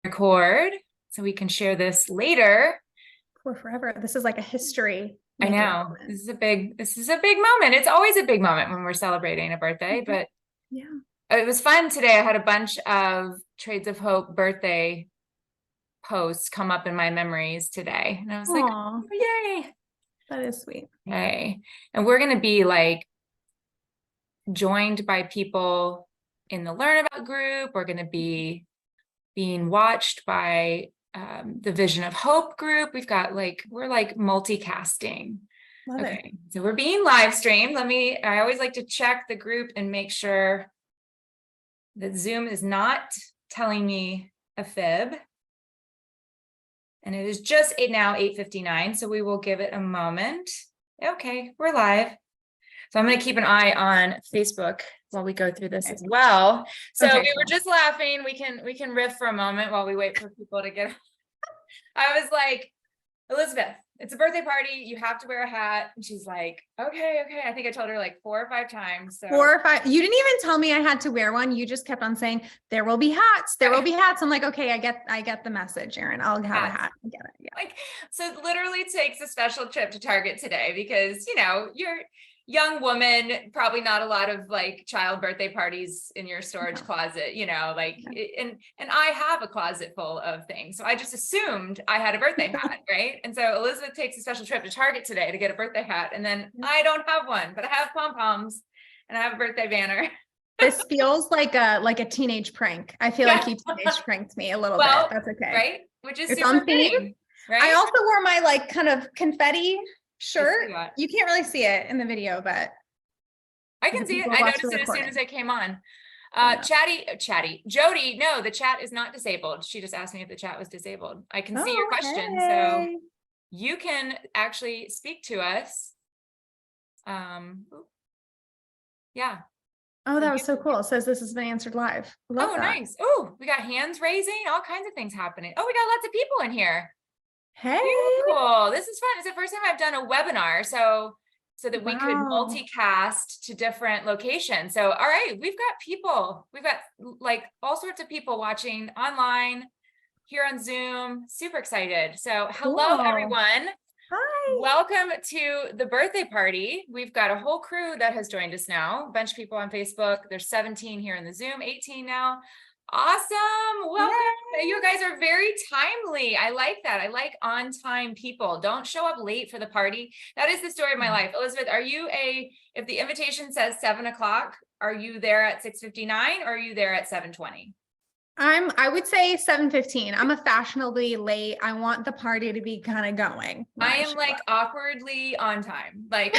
record so we can share this later. For forever. This is like a history I making know moment. this is a big moment. It's always a big moment when we're celebrating a birthday, but Yeah. it was fun today. I had a bunch of Trades of Hope birthday posts come up in my memories today. And I was like, Aw, oh, yay. that is sweet. Yay. And we're going to be like joined by people in the Learn About group. We're going to be being watched by the Vision of Hope group. We're like multicasting. Love it. Okay, so we're being live streamed. I always like to check the group and make sure that Zoom is not telling me a fib. And it is just now 8:59, so we will give it a moment. Okay, we're live. So I'm going to keep an eye on Facebook while we go through this as well. So Okay, we were just laughing. We can riff for a moment while we wait for people to get. I was like, Elisabeth, it's a birthday party. You have to wear a hat. And she's like, okay. I think I told her like 4 or 5 times. So 4 or 5. You didn't even tell me I had to wear one. You just kept on saying there will be hats. There will be hats. I'm like, okay, I get the message, Erin. I'll have a hat. I get it. Yeah. Like, so it literally takes a special trip to Target today because, you're young woman, probably not a lot of like child birthday parties in your storage closet, and I have a closet full of things. So I just assumed I had a birthday hat, right? And so Elisabeth takes a special trip to Target today to get a birthday hat. And then I don't have one, but I have pom-poms and I have a birthday banner. This feels like a teenage prank. I feel like you teenage pranked me a little bit. That's okay. Right? Which is it's super on theme. fitting, right? I also wore my like kind of confetti shirt. You can't really see it in the video, but I can see it. I noticed it as soon as I came on. Chatty. Jody, no, the chat is not disabled. She just asked me if the chat was disabled. I can see your question. So you can actually speak to us. Yeah. Oh, that was so cool. It says this has been answered live. Love that. Nice. Oh, we got hands raising, all kinds of things happening. Oh, we got lots of people in here. Hey. Cool. This is fun. It's the first time I've done a webinar. So that we could multicast to different locations. So, all right, we've got people. We've got like all sorts of people watching online here on Zoom. Super excited. So hello, everyone. Hi. Welcome to the birthday party. We've got a whole crew that has joined us now. A bunch of people on Facebook. There's 17 here in the Zoom, 18 now. Awesome. Welcome. Yay. You guys are very timely. I like that. I like on-time people. Don't show up late for the party. That is the story of my life. Elisabeth, if the invitation says 7 o'clock, are you there at 6:59 or are you there at 7:20? I would say 7:15. I'm a fashionably late. I want the party to be kind of going. I am like awkwardly on time. Like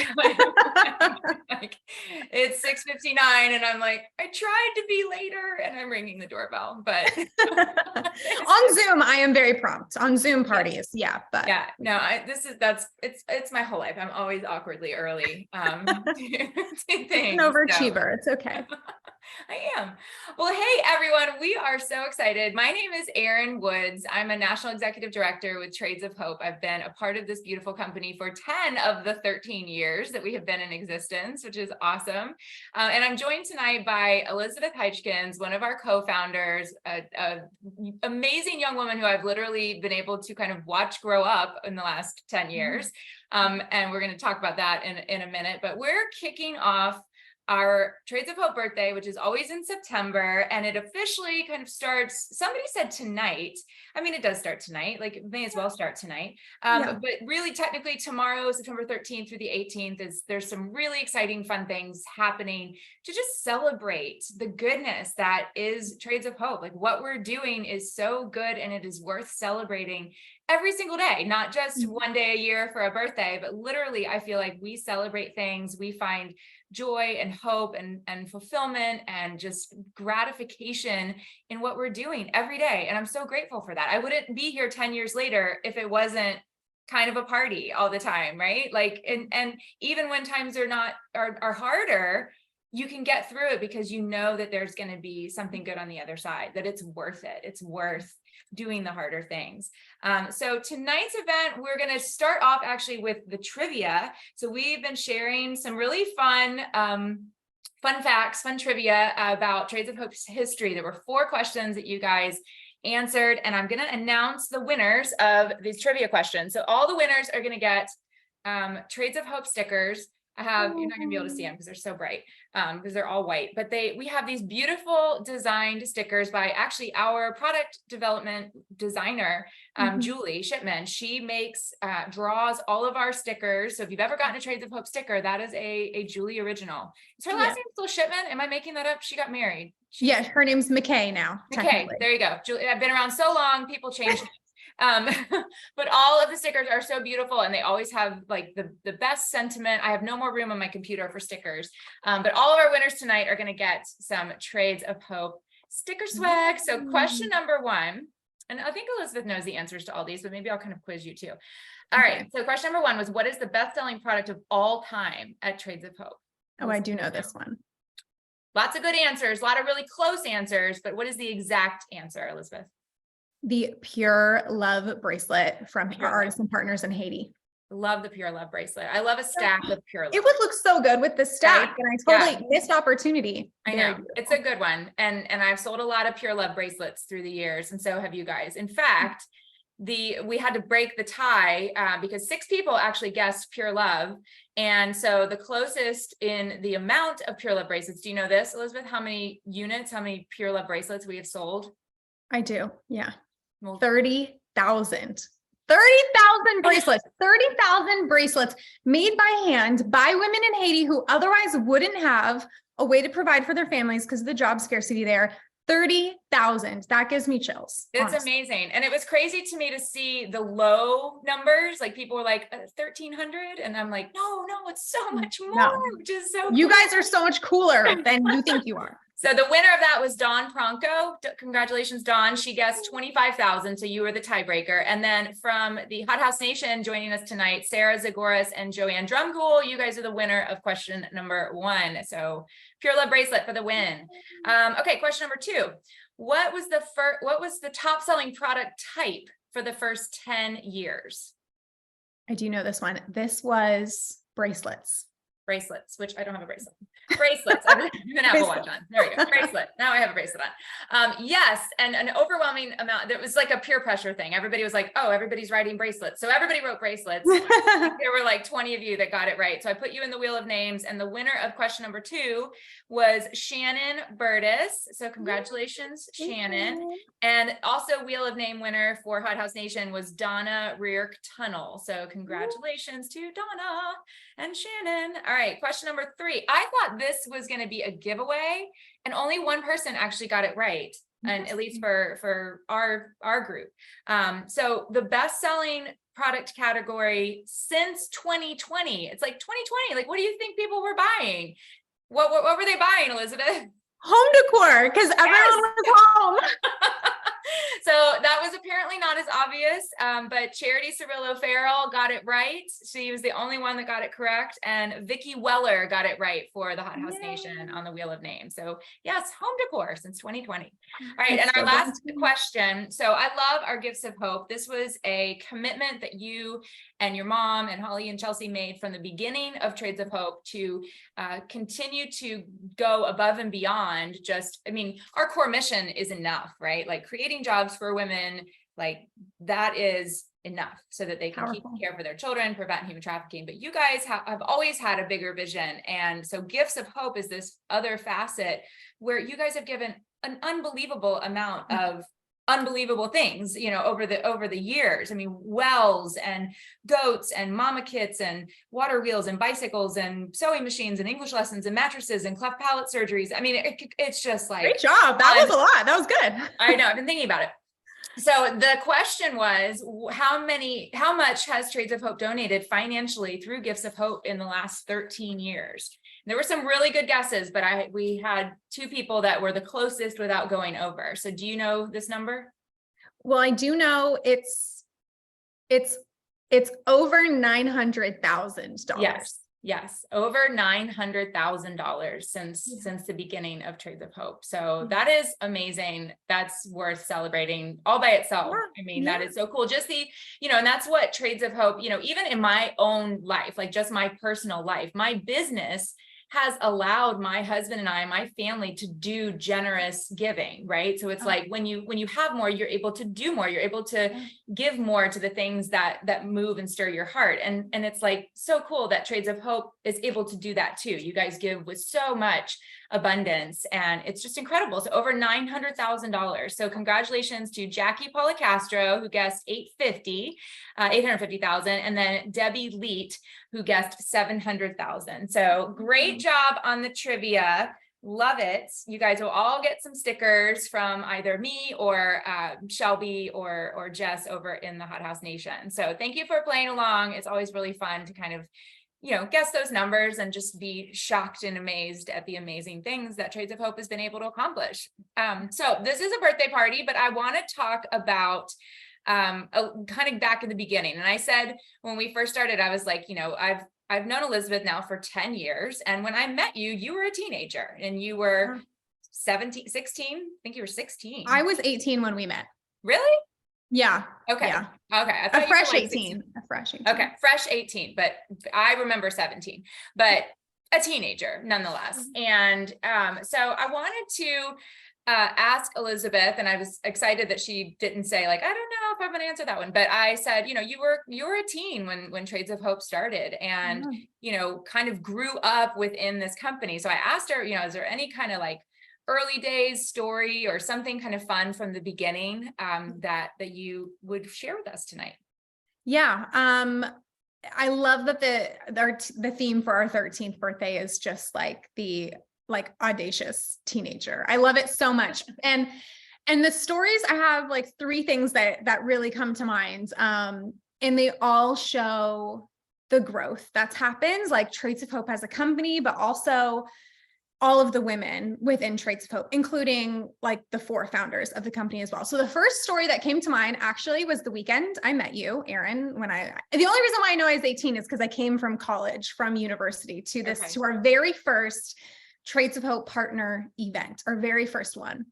it's 6:59 and I'm like, I tried to be later and I'm ringing the doorbell, but on Zoom, I am very prompt on Zoom parties. Yeah. But it's my whole life. I'm always awkwardly early. To things, an overachiever. It's okay. I am. Well, hey, everyone. We are so excited. My name is Erin Woods. I'm a National Executive Director with Trades of Hope. I've been a part of this beautiful company for 10 of the 13 years that we have been in existence, which is awesome. And I'm joined tonight by Elisabeth Huijskens, one of our co-founders, an amazing young woman who I've literally been able to kind of watch grow up in the last 10 years. And we're going to talk about that in a minute, but we're kicking off our Trades of Hope birthday, which is always in September, and it officially kind of starts, somebody said tonight. I mean, it does start tonight, like it may as well start tonight. But really technically tomorrow, September 13th through the 18th, there's some really exciting, fun things happening to just celebrate the goodness that is Trades of Hope. Like what we're doing is so good and it is worth celebrating every single day, not just one day a year for a birthday, but literally I feel like we celebrate things, we find joy and hope and fulfillment and just gratification in what we're doing every day. And I'm so grateful for that. I wouldn't be here 10 years later if it wasn't kind of a party all the time, right? Like, and even when times are harder, you can get through it because you know that there's going to be something good on the other side, that it's worth it. It's worth doing the harder things. So tonight's event, we're going to start off actually with the trivia. So we've been sharing some really fun facts, fun trivia about Trades of Hope's history. There were 4 questions that you guys answered, and I'm going to announce the winners of these trivia questions. So all the winners are going to get Trades of Hope stickers. You're not gonna be able to see them because they're so bright, because they're all white, but we have these beautiful designed stickers by actually our product development designer, Julie Shipman. She draws all of our stickers. So if you've ever gotten a Trades of Hope sticker, that is a Julie original. Is her last name still Shipman? Am I making that up? She got married. Yes, her name's McKay now. Okay, there you go. Julie, I've been around so long, people change names. But all of the stickers are so beautiful, and they always have like the best sentiment. I have no more room on my computer for stickers. But all of our winners tonight are going to get some Trades of Hope sticker swag. So question number 1, and I think Elisabeth knows the answers to all these, but maybe I'll kind of quiz you too. All right. So question number 1 was, what is the best-selling product of all time at Trades of Hope? Oh, I do know this one. Lots of good answers, a lot of really close answers, but what is the exact answer, Elisabeth? The Pure Love bracelet from our artisan partners in Haiti. Love the Pure Love bracelet. I love a stack of Pure Love. It would look so good with the stack, and I totally missed opportunity. I know, it's a good one. And I've sold a lot of Pure Love bracelets through the years, and so have you guys. In fact, we had to break the tie because 6 people actually guessed Pure Love. And so the closest in the amount of Pure Love bracelets, do you know this, Elisabeth? How many Pure Love bracelets we have sold? I do. Yeah. Well, 30,000 bracelets, 30,000 bracelets made by hand by women in Haiti who otherwise wouldn't have a way to provide for their families because of the job scarcity there. 30,000. That gives me chills. It's amazing. And it was crazy to me to see the low numbers. Like people were like 1,300. And I'm like, no, it's so much more, which is so You guys are so much cooler than you think you are. So the winner of that was Dawn Pronko. Congratulations, Dawn. She guessed 25,000. So you were the tiebreaker. And then from the Hot House Nation joining us tonight, Sarah Zagoras and Joanne Drumgool, you guys are the winner of question number 1. So Pure Love bracelet for the win. Okay, question number 2. What was the top selling product type for the first 10 years? I do know this one. This was bracelets, which I don't have a bracelet. Bracelets. I have an Apple Watch on. There we go. Bracelet. Now I have a bracelet on. Yes. And an overwhelming amount. It was like a peer pressure thing. Everybody was like, oh, everybody's writing bracelets. So everybody wrote bracelets. There were like 20 of you that got it right. So I put you in the wheel of names, and the winner of question number 2 was Shannon Burtis. So congratulations, Shannon. And also wheel of name winner for Hot House Nation was Donna Reark Tunnel. So congratulations to Donna and Shannon. All right. Question number 3. I thought this was going to be a giveaway, and only one person actually got it right. And at least for our group. So the best-selling product category since 2020, it's like 2020. Like, what do you think people were buying? What were they buying, Elisabeth? Home decor, because everyone was home. So that was apparently not as obvious, but Charity Cirillo Farrell got it right. She was the only one that got it correct. And Vicki Weller got it right for the Hot House Nation on the Wheel of Names. So yes, home decor since 2020. All right. And our last question. So I love our Gifts of Hope. This was a commitment that you and your mom and Holly and Chelsea made from the beginning of Trades of Hope to continue to go above and beyond our core mission is enough, right? Like creating jobs for women, like that is enough so that they can keep care for their children, prevent human trafficking. But you guys have always had a bigger vision. And so Gifts of Hope is this other facet where you guys have given an unbelievable amount of unbelievable things, over the years. I mean, wells and goats and mama kits and water wheels and bicycles and sewing machines and English lessons and mattresses and cleft palate surgeries. I mean, it's just like, great job. That was a lot. That was good. I know. I've been thinking about it. So the question was, how much has Trades of Hope donated financially through Gifts of Hope in the last 13 years? There were some really good guesses, but we had 2 people that were the closest without going over. So do you know this number? Well, I do know it's over $900,000. Yes, over $900,000 since the beginning of Trades of Hope. So that is amazing. That's worth celebrating all by itself. I mean, that is so cool. Just and that's what Trades of Hope, even in my own life, like just my personal life, my business has allowed my husband and I, my family, to do generous giving, right? So it's like when you have more, you're able to do more, you're able to give more to the things that move and stir your heart. And it's like so cool that Trades of Hope is able to do that too. You guys give with so much abundance, and it's just incredible. So over $900,000. So congratulations to Jackie Policastro, who guessed 850,000, and then Debbie Leet, who guessed 700,000. So great job on the trivia. Love it. You guys will all get some stickers from either me or Shelby or Jess over in the Hot House Nation. So thank you for playing along. It's always really fun to kind of, guess those numbers and just be shocked and amazed at the amazing things that Trades of Hope has been able to accomplish. So this is a birthday party, but I want to talk about kind of back in the beginning. And I said, when we first started, I was like, I've known Elisabeth now for 10 years. And when I met you, you were a teenager and you were 16. I think you were 16. I was 18 when we met. Really? Yeah. Okay. Yeah. Okay. A fresh 18. A fresh 18. Okay. Fresh 18, but I remember 17, but a teenager nonetheless. And so I wanted to ask Elisabeth, and I was excited that she didn't say like, I don't know if I'm going to answer that one, but I said, you were a teen when Trades of Hope started, and, kind of grew up within this company. So I asked her, is there any kind of like early days story or something kind of fun from the beginning that you would share with us tonight? Yeah. I love that the theme for our 13th birthday is just like the audacious teenager. I love it so much. And the stories, I have like 3 things that really come to mind. And they all show the growth that's happened, like Trades of Hope as a company, but also all of the women within Trades of Hope, including like the 4 founders of the company as well. So the first story that came to mind actually was the weekend I met you, Erin. The only reason why I know I was 18 is because I came from college, from university to to our very first Trades of Hope partner event, our very first one.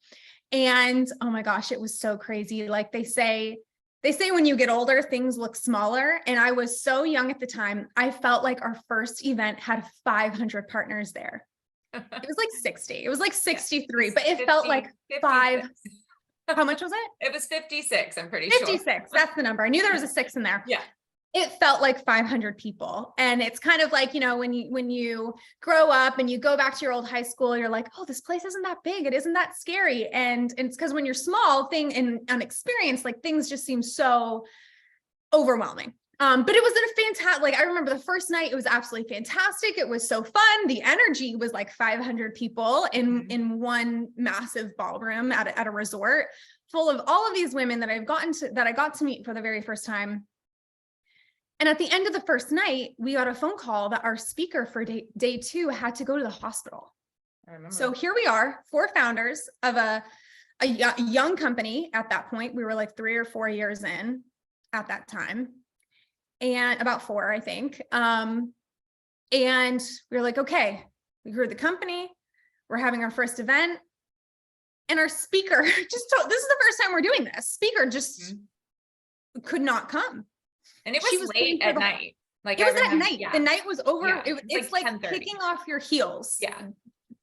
And oh my gosh, it was so crazy. Like they say when you get older, things look smaller. And I was so young at the time, I felt like our first event had 500 partners there. It was like 60. It was like 63, but it felt like 5. How much was it? It was 56. I'm pretty 56. sure. That's the number. I knew there was a 6 in there. Yeah. It felt like 500 people. And it's kind of like, when you grow up and you go back to your old high school, you're like, oh, this place isn't that big. It isn't that scary. And it's because when you're small and unexperienced, like things just seem so overwhelming. But it was a fantastic, I remember the first night, it was absolutely fantastic. It was so fun. The energy was like 500 people in one massive ballroom at a resort full of all of these women that I got to meet for the very first time. And at the end of the first night, we got a phone call that our speaker for day 2 had to go to the hospital. I remember. So here we are, 4 founders of a young company. At that point, we were like 3 or 4 years in at that time. And about 4, I think. And we were like, okay, we grew the company. We're having our first event. And our speaker this is the first time we're doing this. Speaker just could not come. And it was late at night. Like it was at night. Yeah. The night was over. Yeah, it's like kicking off your heels. Yeah.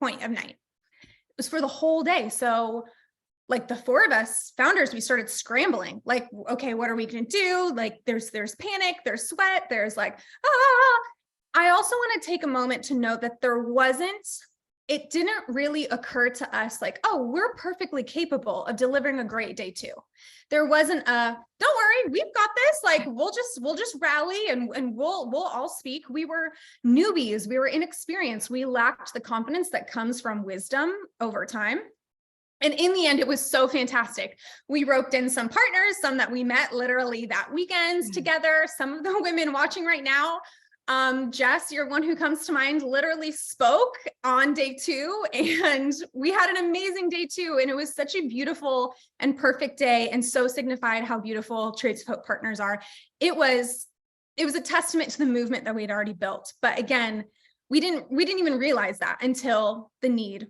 Point of night. It was for the whole day. So like the 4 of us founders, we started scrambling, like, okay, what are we going to do? Like there's panic, there's sweat, there's like, I also want to take a moment to note that it didn't really occur to us like, oh, we're perfectly capable of delivering a great day 2. There wasn't don't worry, we've got this. Like, we'll just rally and we'll all speak. We were newbies. We were inexperienced. We lacked the confidence that comes from wisdom over time. And in the end, it was so fantastic. We roped in some partners, some that we met literally that weekend together. Some of the women watching right now, Jess, you're one who comes to mind, literally spoke on day 2. And we had an amazing day 2. And it was such a beautiful and perfect day, and so signified how beautiful Trades of Hope partners are. It was a testament to the movement that we had already built. But again, we didn't even realize that until the need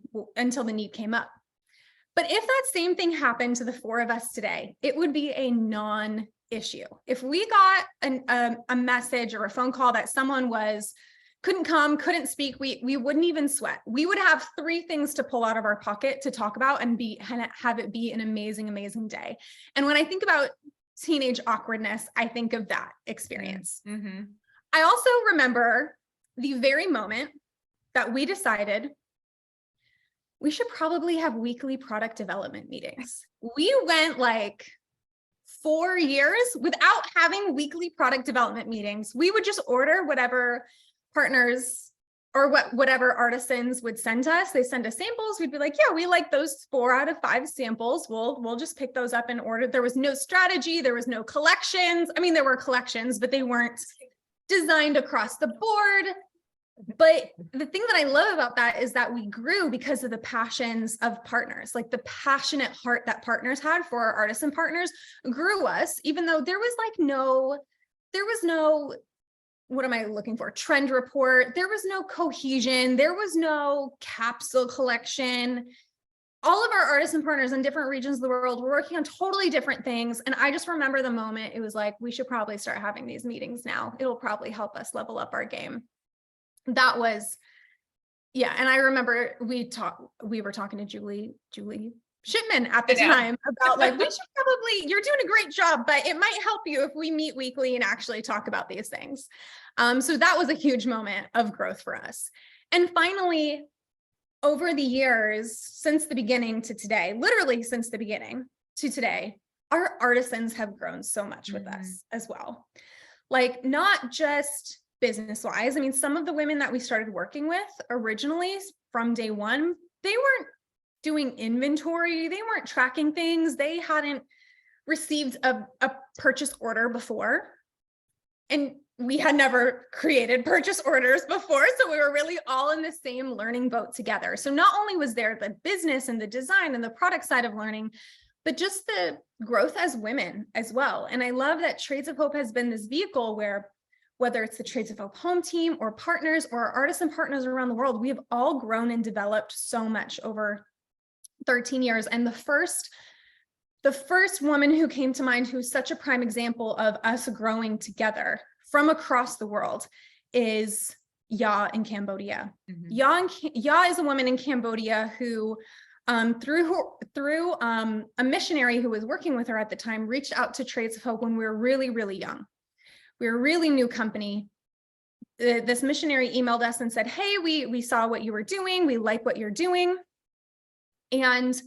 came up. But if that same thing happened to the 4 of us today, it would be a non-issue. If we got a message or a phone call that someone was couldn't come, couldn't speak. We wouldn't even sweat. We would have 3 things to pull out of our pocket to talk about and have it be an amazing, amazing day. And when I think about teenage awkwardness, I think of that experience. Mm-hmm. I also remember the very moment that we decided we should probably have weekly product development meetings. We went like 4 years without having weekly product development meetings. We would just order whatever partners or whatever artisans would send us. They send us samples. We'd be like, yeah, we like those 4 out of 5 samples. We'll just pick those up and order. There was no strategy. There was no collections. I mean, there were collections, but they weren't designed across the board. But the thing that I love about that is that we grew because of the passions of partners, like the passionate heart that partners had for our artisan partners grew us, even though there was no, what am I looking for? Trend report. There was no cohesion. There was no capsule collection. All of our artisan partners in different regions of the world were working on totally different things. And I just remember the moment it was like, we should probably start having these meetings now. It'll probably help us level up our game. That was, yeah. And I remember we were talking to Julie Shipman at the time about like, we should probably, you're doing a great job, but it might help you if we meet weekly and actually talk about these things. So that was a huge moment of growth for us. And finally, over the years, since the beginning to today, literally since the beginning to today, our artisans have grown so much with us as well. Like not just business-wise. I mean, some of the women that we started working with originally from day one, they weren't doing inventory. They weren't tracking things. They hadn't received a purchase order before. And we had never created purchase orders before. So we were really all in the same learning boat together. So not only was there the business and the design and the product side of learning, but just the growth as women as well. And I love that Trades of Hope has been this vehicle where whether it's the Trades of Hope home team or partners or artisan partners around the world, we have all grown and developed so much over 13 years. And the first woman who came to mind who's such a prime example of us growing together from across the world is Ya in Cambodia. Ya is a woman in Cambodia who through a missionary who was working with her at the time, reached out to Trades of Hope when we were really, really young. We were a really new company. This missionary emailed us and said, hey, we saw what you were doing. We like what you're doing. And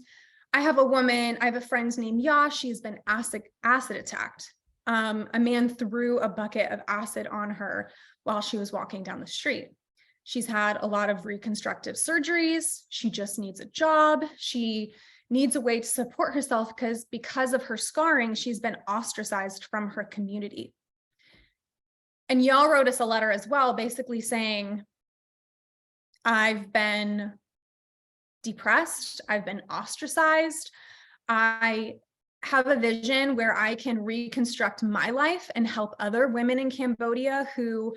I have a friend named Ya. She's been acid attacked. A man threw a bucket of acid on her while she was walking down the street. She's had a lot of reconstructive surgeries. She just needs a job. She needs a way to support herself because of her scarring, she's been ostracized from her community. And y'all wrote us a letter as well, basically saying, I've been depressed, I've been ostracized. I have a vision where I can reconstruct my life and help other women in Cambodia who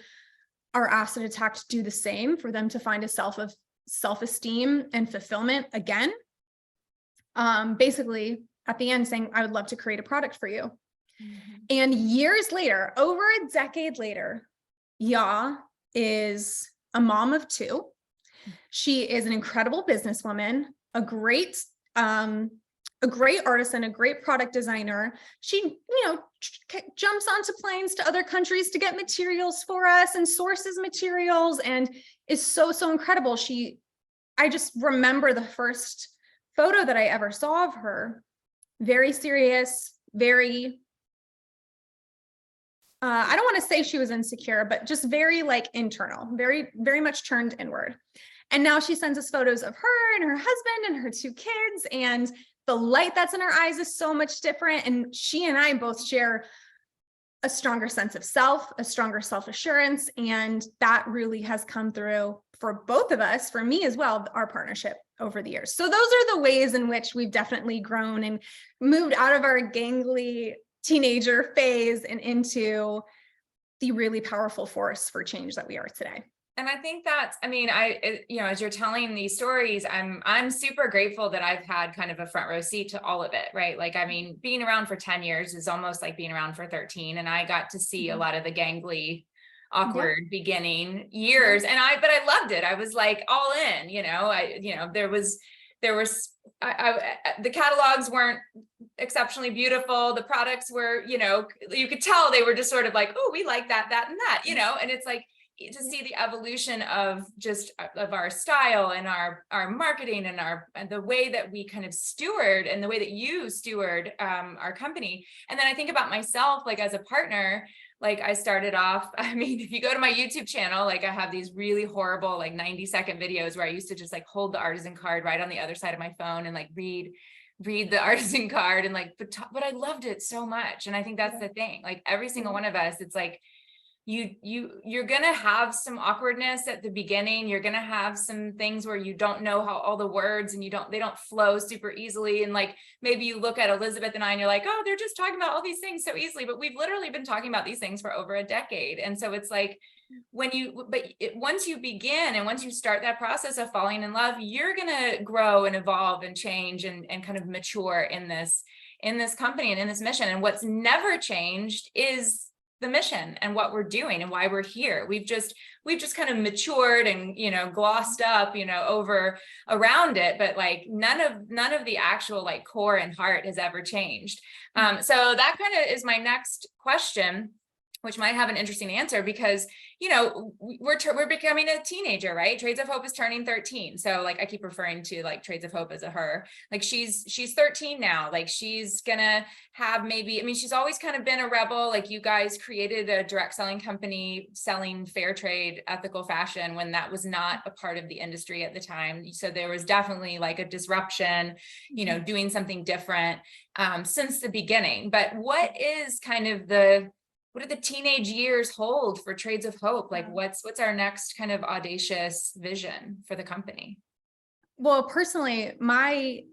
are acid attacked do the same, for them to find a self-esteem and fulfillment again. Basically, at the end saying, I would love to create a product for you. And years later, over a decade later, Ya is a mom of 2. She is an incredible businesswoman, a great artisan, a great product designer. She, jumps onto planes to other countries to get materials for us and sources materials and is so incredible. I just remember the first photo that I ever saw of her, very serious, very, I don't want to say she was insecure, but just very internal, very, very much turned inward. And now she sends us photos of her and her husband and her 2 kids, and the light that's in her eyes is so much different. And she and I both share a stronger sense of self, a stronger self-assurance. And that really has come through for both of us, for me as well, our partnership over the years. So those are the ways in which we've definitely grown and moved out of our gangly teenager phase and into the really powerful force for change that we are today. And I think that's, as you're telling these stories, I'm super grateful that I've had kind of a front row seat to all of it, right? Being around for 10 years is almost like being around for 13. And I got to see a lot of the gangly awkward beginning years. But I loved it. I was like all in, the catalogs weren't exceptionally beautiful. The products were, you could tell they were just sort of like, oh, we like that, and that, and it's like, to see the evolution of our style and our marketing and the way that we kind of steward and the way that you steward our company. And then I think about myself, like as a partner, like I started off, I mean, if you go to my YouTube channel, like I have these really horrible, like 90-second videos where I used to just like hold the artisan card right on the other side of my phone and like read the artisan card and like, but I loved it so much. And I think that's the thing, like every single one of us, it's like, you're going to have some awkwardness at the beginning. You're going to have some things where you don't know how all the words and they don't flow super easily. And like, maybe you look at Elisabeth and I, and you're like, oh, they're just talking about all these things so easily, but we've literally been talking about these things for over a decade. And so it's like, once you begin and once you start that process of falling in love, you're going to grow and evolve and change and kind of mature in this company and in this mission. And what's never changed is the mission and what we're doing and why we're here. We've just kind of matured and, glossed up, over around it, but like none of the actual like core and heart has ever changed. So that kind of is my next question, which might have an interesting answer because, we're becoming a teenager, right? Trades of Hope is turning 13. So like, I keep referring to like Trades of Hope as a her, like she's 13 now. Like she's gonna have she's always kind of been a rebel. Like you guys created a direct selling company selling fair trade, ethical fashion when that was not a part of the industry at the time. So there was definitely like a disruption, doing something different since the beginning. But what do the teenage years hold for Trades of Hope? Like what's our next kind of audacious vision for the company? Well, personally, my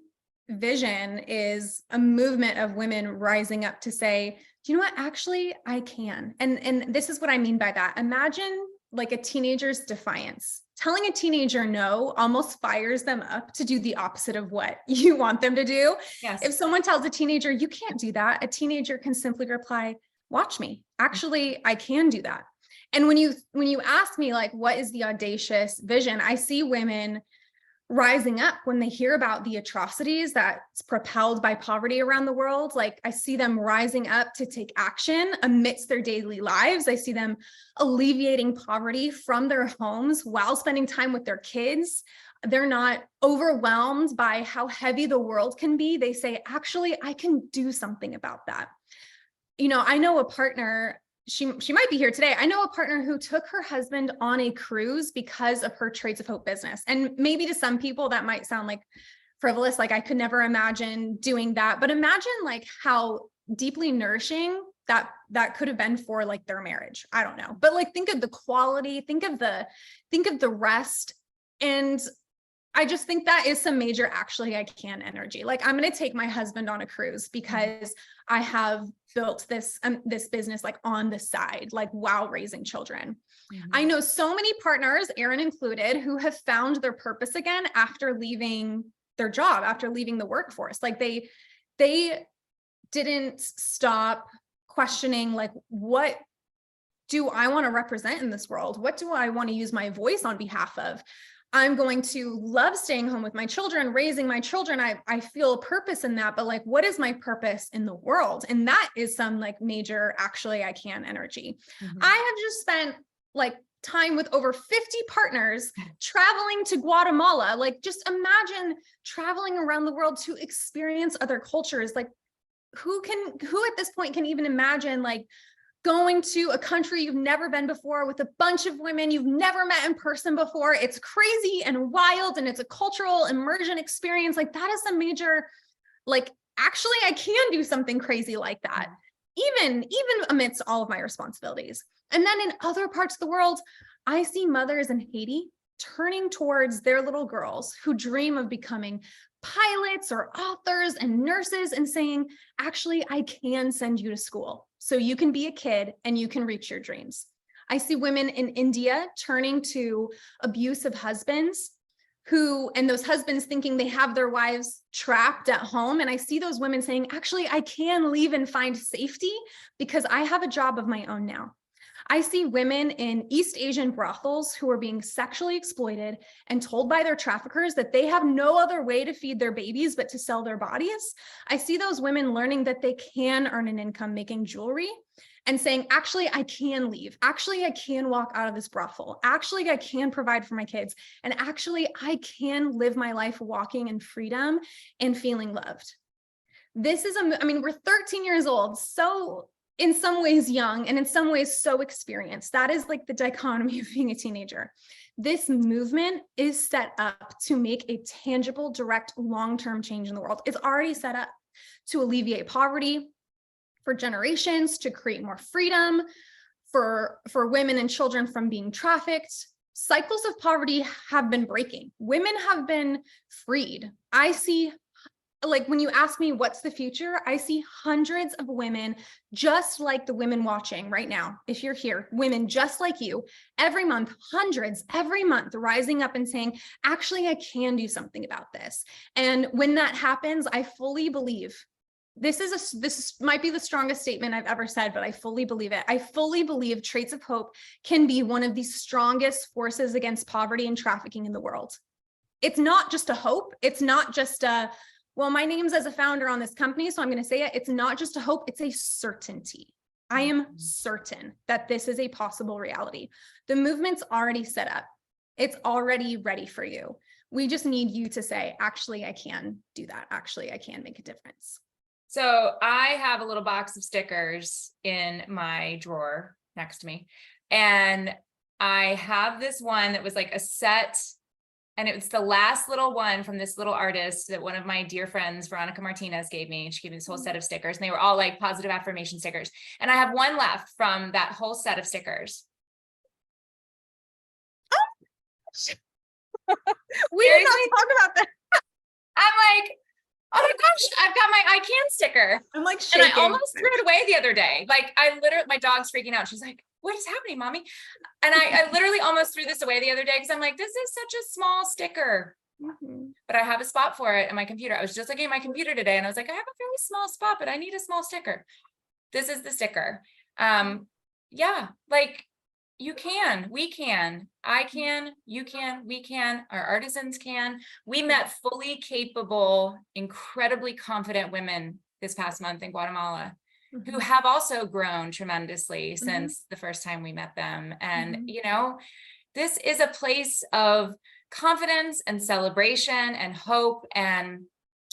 vision is a movement of women rising up to say, do you know what? Actually, I can. And this is what I mean by that. Imagine like a teenager's defiance. Telling a teenager no almost fires them up to do the opposite of what you want them to do. Yes. If someone tells a teenager, you can't do that, a teenager can simply reply, watch me. Actually, I can do that. And when you ask me like, what is the audacious vision? I see women rising up when they hear about the atrocities that's propelled by poverty around the world. Like I see them rising up to take action amidst their daily lives. I see them alleviating poverty from their homes while spending time with their kids. They're not overwhelmed by how heavy the world can be. They say, actually, I can do something about that. I know a partner, she might be here today. I know a partner who took her husband on a cruise because of her Trades of Hope business. And maybe to some people that might sound like frivolous, like I could never imagine doing that. But imagine like how deeply nourishing that could have been for like their marriage. I don't know. But like think of the quality, think of the rest. And I just think that is some major, actually, I can energy. Like I'm going to take my husband on a cruise because I have built this business like on the side, like while raising children. Mm-hmm. I know so many partners, Erin included, who have found their purpose again after leaving their job, after leaving the workforce. Like they didn't stop questioning, like, what do I want to represent in this world? What do I want to use my voice on behalf of? I'm going to love staying home with my children, raising my children. I feel a purpose in that, but like, what is my purpose in the world? And that is some like major, actually, I can energy. Mm-hmm. I have just spent like time with over 50 partners traveling to Guatemala. Like, just imagine traveling around the world to experience other cultures. Like who at this point can even imagine like going to a country you've never been before with a bunch of women you've never met in person before? It's crazy and wild, and it's a cultural immersion experience. Like that is a major, like, actually, I can do something crazy like that, even amidst all of my responsibilities. And then in other parts of the world, I see mothers in Haiti turning towards their little girls who dream of becoming pilots or authors and nurses and saying, actually, I can send you to school so you can be a kid and you can reach your dreams. I see women in India turning to abusive husbands and those husbands thinking they have their wives trapped at home. And I see those women saying, actually, I can leave and find safety because I have a job of my own now. I see women in East Asian brothels who are being sexually exploited and told by their traffickers that they have no other way to feed their babies but to sell their bodies. I see those women learning that they can earn an income making jewelry and saying, actually, I can leave. Actually, I can walk out of this brothel. Actually, I can provide for my kids. And actually, I can live my life walking in freedom and feeling loved. This is, we're 13 years old, so in some ways young, and in some ways so experienced. That is like the dichotomy of being a teenager. This movement is set up to make a tangible, direct, long-term change in the world. It's already set up to alleviate poverty for generations, to create more freedom for women and children from being trafficked. Cycles of poverty have been breaking. Women have been freed. I see, like, when you ask me what's the future, I see hundreds of women just like the women watching right now. If you're here, women just like you, every month, hundreds every month rising up and saying, actually, I can do something about this. And when that happens, I fully believe this might be the strongest statement I've ever said, but I fully believe it. I fully believe Traits of Hope can be one of the strongest forces against poverty and trafficking in the world. It's not just a hope. It's not just a, well, my name's as a founder on this company, so I'm going to say it. It's not just a hope. It's a certainty. I am certain that this is a possible reality. The movement's already set up. It's already ready for you. We just need you to say, actually, I can do that. Actually, I can make a difference. So I have a little box of stickers in my drawer next to me. And I have this one that was like a set, and it was the last little one from this little artist that one of my dear friends, Veronica Martinez, gave me. She gave me this whole set of stickers, and they were all like positive affirmation stickers. And I have one left from that whole set of stickers. We did not talk about that. I'm like, oh my gosh, I've got my I can sticker. I'm like shaking. And I almost threw it away the other day. Like, I literally, my dog's freaking out. She's like, what is happening, mommy? And I literally almost threw this away the other day because I'm like, this is such a small sticker. But I have a spot for it in my computer. I was just looking at my computer today and I was like, I have a very small spot, but I need a small sticker. This is the sticker. Yeah, like, you can, we can, I can, you can, we can, our artisans can. We met fully capable, incredibly confident women this past month in Guatemala who have also grown tremendously since the first time we met them. And, you know, this is a place of confidence and celebration and hope and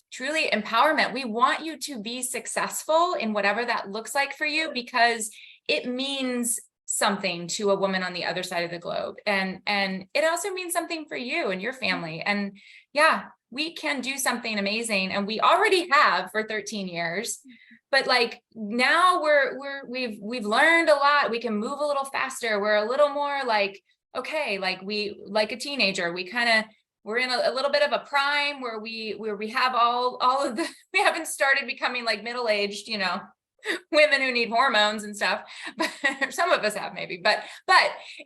truly empowerment. We want you to be successful in whatever that looks like for you, because it means something to a woman on the other side of the globe. And it also means something for you and your family. And yeah, we can do something amazing. And we already have for 13 years, but like now we've learned a lot. We can move a little faster. We're a little more like, okay, like a teenager, we're in a little bit of a prime where we have all of the, we haven't started becoming like middle-aged, you know, women who need hormones and stuff, but some of us have maybe, but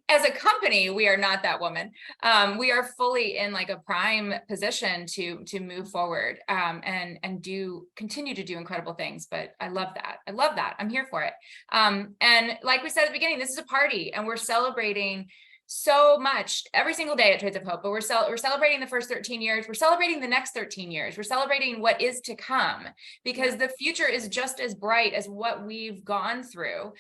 as a company, we are not that woman. We are fully in like a prime position to move forward and continue to do incredible things. But I love that. I love that. I'm here for it. And like we said at the beginning, this is a party and we're celebrating so much every single day at Trades of Hope, but we're celebrating the first 13 years. We're celebrating the next 13 years. We're celebrating what is to come, because the future is just as bright as what we've gone through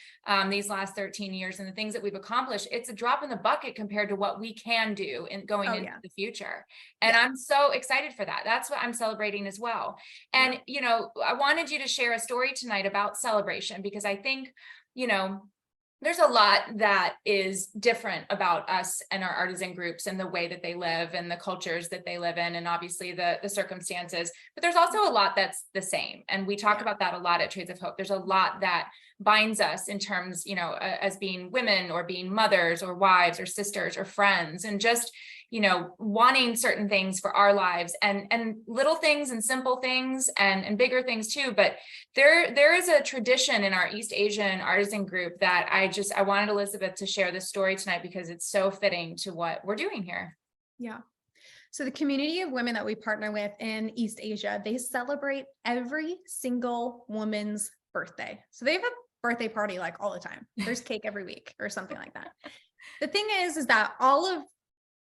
these last 13 years and the things that we've accomplished. It's a drop in the bucket compared to what we can do in going into the future. And I'm so excited for that. That's what I'm celebrating as well. And, you know, I wanted you to share a story tonight about celebration, because I think, you know, there's a lot that is different about us and our artisan groups and the way that they live and the cultures that they live in, and obviously the circumstances, but there's also a lot that's the same. And we talk about that a lot at Trades of Hope. There's a lot that binds us in terms, you know, as being women or being mothers or wives or sisters or friends, and just, you know, wanting certain things for our lives, and little things and simple things and bigger things too. But there is a tradition in our East Asian artisan group that I wanted Elisabeth to share this story tonight because it's so fitting to what we're doing here. Yeah. So the community of women that we partner with in East Asia, they celebrate every single woman's birthday. So they have birthday party like all the time. There's cake every week or something like that. The thing is that all of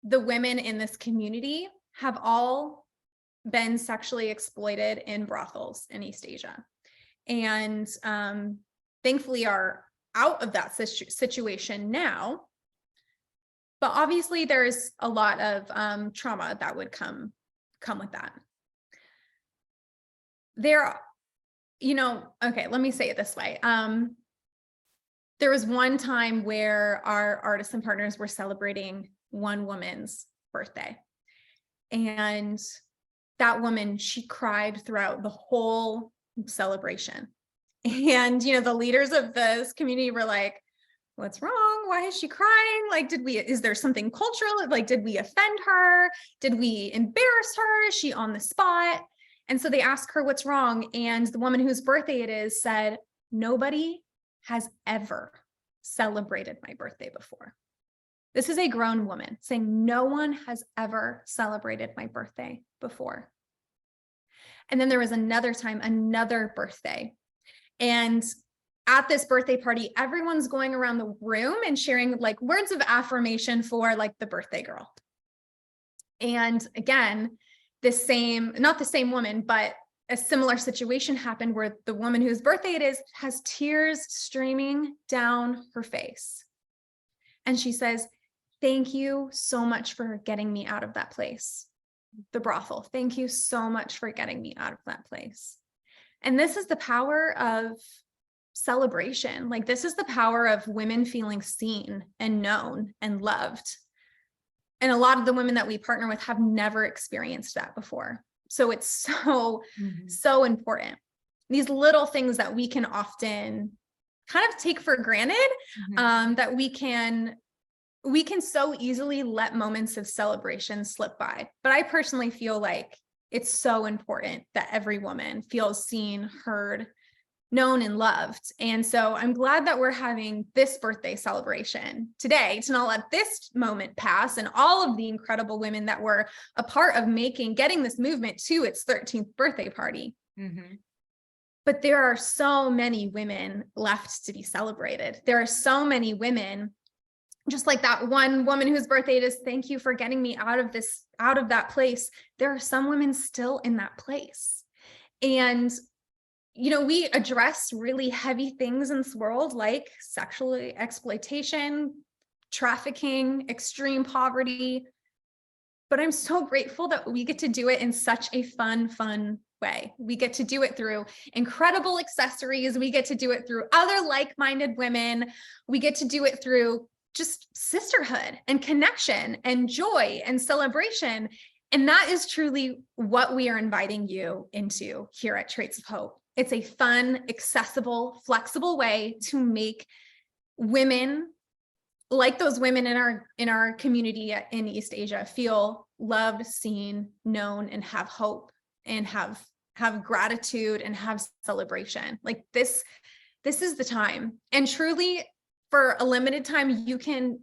the women in this community have all been sexually exploited in brothels in East Asia. And thankfully are out of that situation now. But obviously there's a lot of trauma that would come with that. There, okay, let me say it this way. There was one time where our artists and partners were celebrating one woman's birthday. And that woman, she cried throughout the whole celebration. And, the leaders of this community were like, what's wrong? Why is she crying? Like, is there something cultural? Like, did we offend her? Did we embarrass her? Is she on the spot? And so they asked her what's wrong. And the woman whose birthday it is said, nobody has ever celebrated my birthday before. This is a grown woman saying no one has ever celebrated my birthday before. And then there was another time, another birthday. And at this birthday party, everyone's going around the room and sharing like words of affirmation for like the birthday girl. And again, not the same woman, but a similar situation happened where the woman whose birthday it is has tears streaming down her face. And she says, thank you so much for getting me out of that place, the brothel. Thank you so much for getting me out of that place. And this is the power of celebration. Like, this is the power of women feeling seen and known and loved. And a lot of the women that we partner with have never experienced that before. So it's so important. These little things that we can often kind of take for granted, that we can so easily let moments of celebration slip by. But I personally feel like it's so important that every woman feels seen, heard, known, and loved. And so I'm glad that we're having this birthday celebration today to not let this moment pass, and all of the incredible women that were a part of getting this movement to its 13th birthday party. But there are so many women left to be celebrated. There are so many women, just like that one woman whose birthday it is, thank you for getting me out of that place. There are some women still in that place. And we address really heavy things in this world, like sexual exploitation, trafficking, extreme poverty. But I'm so grateful that we get to do it in such a fun way. We get to do it through incredible accessories. We get to do it through other like-minded women. We get to do it through just sisterhood and connection and joy and celebration. And that is truly what we are inviting you into here at Traits of Hope. It's a fun, accessible, flexible way to make women, like those women in our community in East Asia, feel loved, seen, known, and have hope, and have gratitude, and have celebration. Like this is the time. And truly, for a limited time, you can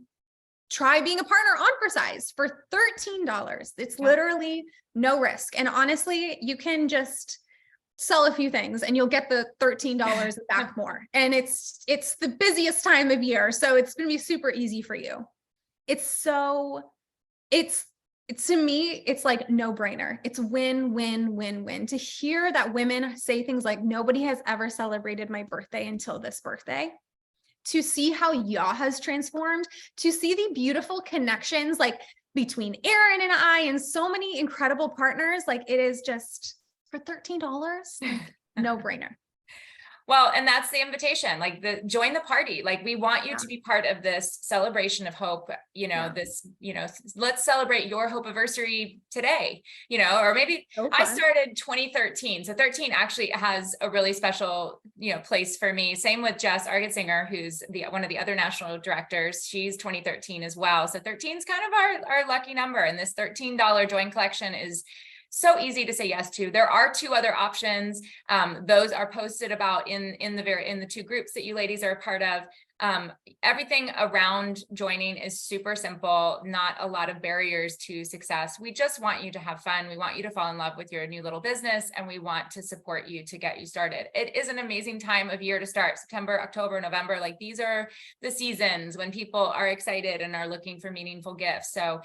try being a partner on Precise for $13. It's literally no risk. And honestly, you can just sell a few things and you'll get the $13 back more. And it's the busiest time of year. So it's going to be super easy for you. To me, it's like no brainer. It's win, win, win, win. To hear that women say things like, nobody has ever celebrated my birthday until this birthday. To see how YA has transformed, to see the beautiful connections like between Erin and I and so many incredible partners, like it is just for $13, no brainer. Well, and that's the invitation, like join the party. Like we want you to be part of this celebration of hope, let's celebrate your hope anniversary today, or maybe I started 2013. So 13 actually has a really special, place for me. Same with Jess Argetsinger, who's one of the other national directors. She's 2013 as well. So 13 is kind of our lucky number. And this $13 join collection is so easy to say yes to. There are two other options. Those are posted about in the two groups that you ladies are a part of. Everything around joining is super simple, not a lot of barriers to success. We just want you to have fun. We want you to fall in love with your new little business, and we want to support you to get you started. It is an amazing time of year to start. September, October, November, like these are the seasons when people are excited and are looking for meaningful gifts. So,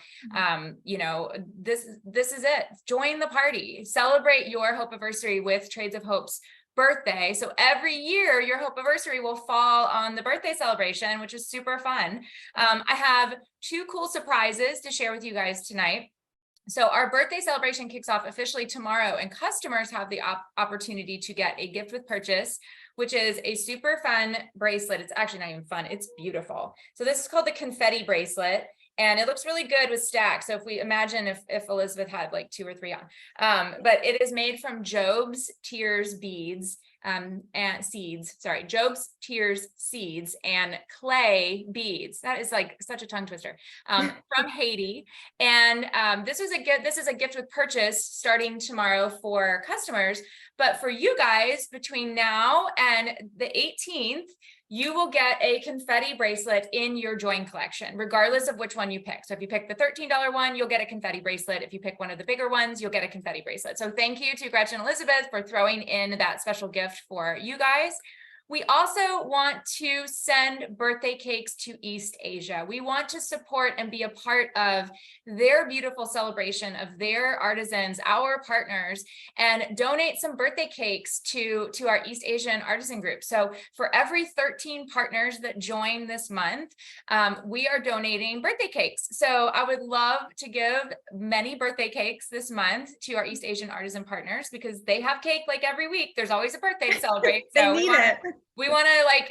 you know, this is it. Join the party. Celebrate your Hope Anniversary with Trades of Hope's birthday. So every year your Hope Anniversary will fall on the birthday celebration, which is super fun. I have 2 cool surprises to share with you guys tonight. So our birthday celebration kicks off officially tomorrow, and customers have the opportunity to get a gift with purchase, which is a super fun bracelet. It's actually not even fun. It's beautiful. So this is called the confetti bracelet. And it looks really good with stacks. So if we imagine if Elisabeth had like 2 or 3 on, but it is made from Job's Tears beads and seeds, Job's Tears seeds and clay beads. That is like such a tongue twister, from Haiti. And this is a gift with purchase starting tomorrow for customers. But for you guys, between now and the 18th, you will get a confetti bracelet in your join collection, regardless of which one you pick. So if you pick the $13 one, you'll get a confetti bracelet. If you pick one of the bigger ones, you'll get a confetti bracelet. So thank you to Gretchen and Elisabeth for throwing in that special gift for you guys. We also want to send birthday cakes to East Asia. We want to support and be a part of their beautiful celebration of their artisans, our partners, and donate some birthday cakes to our East Asian artisan group. So for every 13 partners that join this month, we are donating birthday cakes. So I would love to give many birthday cakes this month to our East Asian artisan partners, because they have cake like every week. There's always a birthday to celebrate. They So need it. we want to like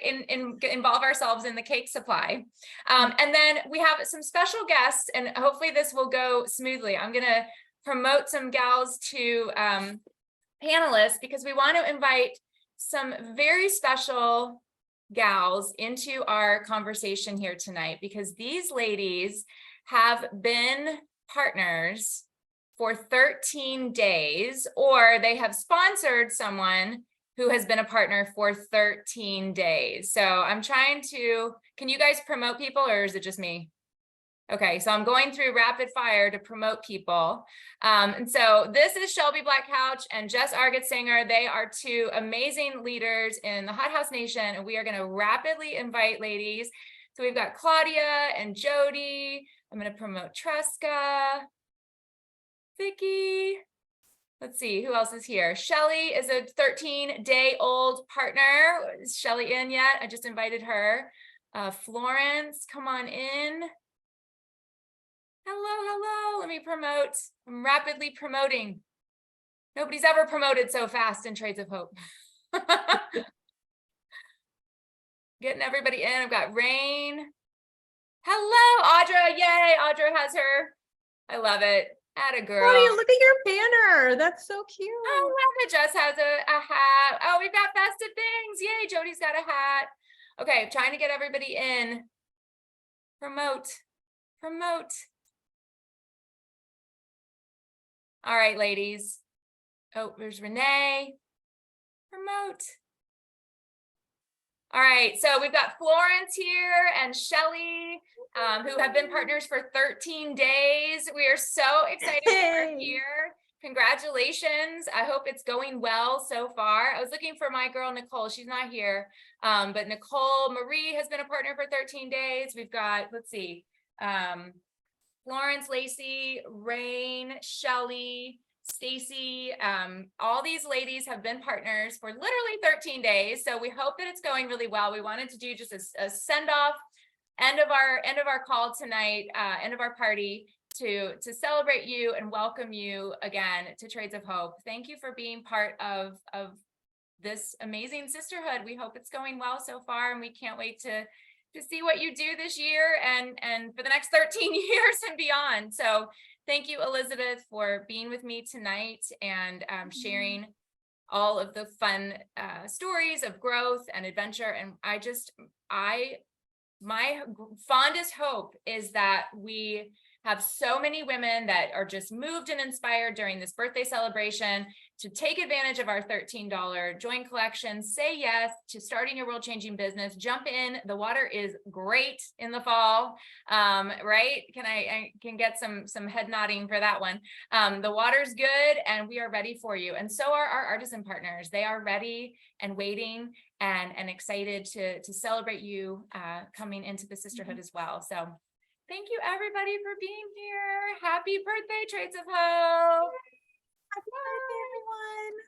involve ourselves in the cake supply. And then we have some special guests, and hopefully this will go smoothly. I'm going to promote some gals to panelists, because we want to invite some very special gals into our conversation here tonight, because these ladies have been partners for 13 days, or they have sponsored someone who has been a partner for 13 days. So I'm trying to, can you guys promote people, or is it just me? Okay, so I'm going through rapid fire to promote people. And so this is Shelby Blackcouch and Jess Argetsinger. They are 2 amazing leaders in the Hot House Nation, and we are gonna rapidly invite ladies. So we've got Claudia and Jody. I'm gonna promote Tresca, Vicky. Let's see, who else is here? Shelly is a 13-day-old partner. Is Shelly in yet? I just invited her. Florence, come on in. Hello. Let me promote. I'm rapidly promoting. Nobody's ever promoted so fast in Trades of Hope. Getting everybody in. I've got Rain. Hello, Audra. Yay, Audra has her. I love it. Atta girl. Claudia, look at your banner. That's so cute. I love it. Jess has a hat. Oh, we've got festive things. Yay, Jody's got a hat. Okay, trying to get everybody in. Promote. All right, ladies. Oh, there's Renee. Promote. All right, so we've got Florence here and Shelly, who have been partners for 13 days. We are so excited you're here. Congratulations. I hope it's going well so far. I was looking for my girl, Nicole. She's not here. But Nicole Marie has been a partner for 13 days. We've got, let's see, Florence, Lacey, Rain, Shelly, Stacy, all these ladies have been partners for literally 13 days. So we hope that it's going really well. We wanted to do just a send off, end of our call tonight, end of our party to celebrate you and welcome you again to Trades of Hope. Thank you for being part of this amazing sisterhood. We hope it's going well so far, and we can't wait to see what you do this year and for the next 13 years and beyond. So thank you, Elisabeth, for being with me tonight and sharing all of the fun stories of growth and adventure. And my fondest hope is that we have so many women that are just moved and inspired during this birthday celebration to take advantage of our $13 join collection. Say yes to starting your world-changing business. Jump in. The water is great in the fall, right? I can get some head nodding for that one. The water's good, and we are ready for you. And so are our artisan partners. They are ready and waiting and excited to celebrate you coming into the sisterhood as well. So thank you everybody for being here. Happy birthday, Trades of Hope. Happy birthday, everyone.